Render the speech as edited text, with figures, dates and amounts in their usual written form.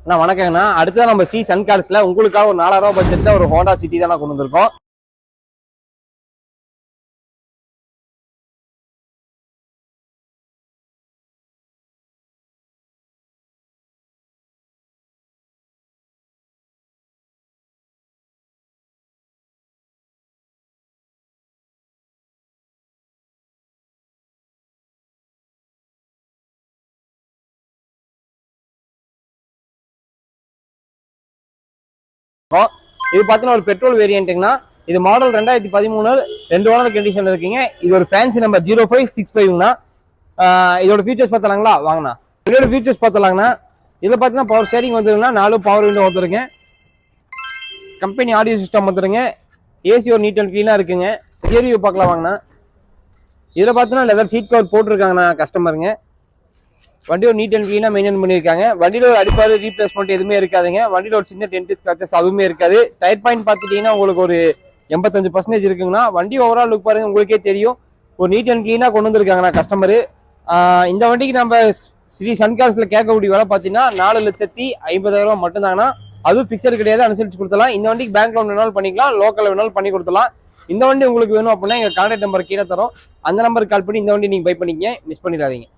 அண்ணா வணக்கங்கண்ணா. அடுத்ததான் நம்ம ஸ்ரீ சன் கார்ஸ்ல உங்களுக்காக ஒரு 4000 ரூபாய் பட்ஜெட்ல ஒரு ஹோண்டா சிட்டி தான் கொண்டு வந்திருக்கோம். இது பார்த்தீங்கன்னா ஒரு பெட்ரோல் வேரியன்ட்டுங்கண்ணா. இது மாடல் 2013, 2 ஓனர் கண்டிஷன் இருக்குங்க. இது ஒரு ஃபேன்சி நம்பர் 0565ங்கண்ணா. இதோட ஃபீச்சர்ஸ் பார்த்தலாங்களா வாங்கண்ணா. இதோட ஃபீச்சர்ஸ் பார்த்தலாங்கண்ணா. இதில் பார்த்தீங்கன்னா பவர் ஸ்டேரிங் வந்துருங்கண்ணா, 4 பவர் விண்டோ வந்துருங்க, கம்பெனி ஆடியோ சிஸ்டம் வந்துருங்க, ஏசி ஒரு நீட் அண்ட் கிளீனாக இருக்குங்க. ஏரியை பார்க்கலாம் வாங்கண்ணா. இதில் பார்த்தீங்கன்னா லெதர் சீட் கவர் போட்டிருக்காங்கண்ணா கஸ்டமருங்க. வண்டி ஒரு நீட் அண்ட் கிளீனா மெயின்டைன் பண்ணியிருக்காங்க. வண்டியில ஒரு அடிப்பாடு ரீப்ளேஸ்மெண்ட் எதுவுமே இருக்காதுங்க. வண்டியில ஒரு சின்ன டென்ட் ஸ்கிராச்சஸ் அதுவுமே இருக்காது. டயர் பாயிண்ட் பார்த்துட்டீங்கன்னா உங்களுக்கு ஒரு 85% இருக்குங்கண்ணா. வண்டி ஓவரால் லுக் பாருங்க, உங்களுக்கே தெரியும். ஒரு நீட் அண்ட் கிளீனா கொண்டு வந்திருக்காங்கண்ணா கஸ்டமரு. இந்த வண்டிக்கு நம்ம ஸ்ரீ சன் கார்ஸ்ல கேட்கக்கூடிய விலை பார்த்தீங்கன்னா 4,50,000 மட்டும்தாங்கண்ணா. அதுவும் பிக்சர் கிடையாது, அனுசரிச்சு கொடுத்தலாம். இந்த வண்டிக்கு பேங்க் லோன் வேணாலும் பண்ணிக்கலாம், லோக்கல் வேணாலும் பண்ணி கொடுத்தலாம். இந்த வண்டி உங்களுக்கு வேணும் அப்படின்னா எங்க கான்டாக்ட் நம்பர் கீழே தரோம், அந்த நம்பருக்கு கால் பண்ணி இந்த வண்டி நீங்க பை பண்ணிக்கங்க, மிஸ் பண்ணிடாதீங்க.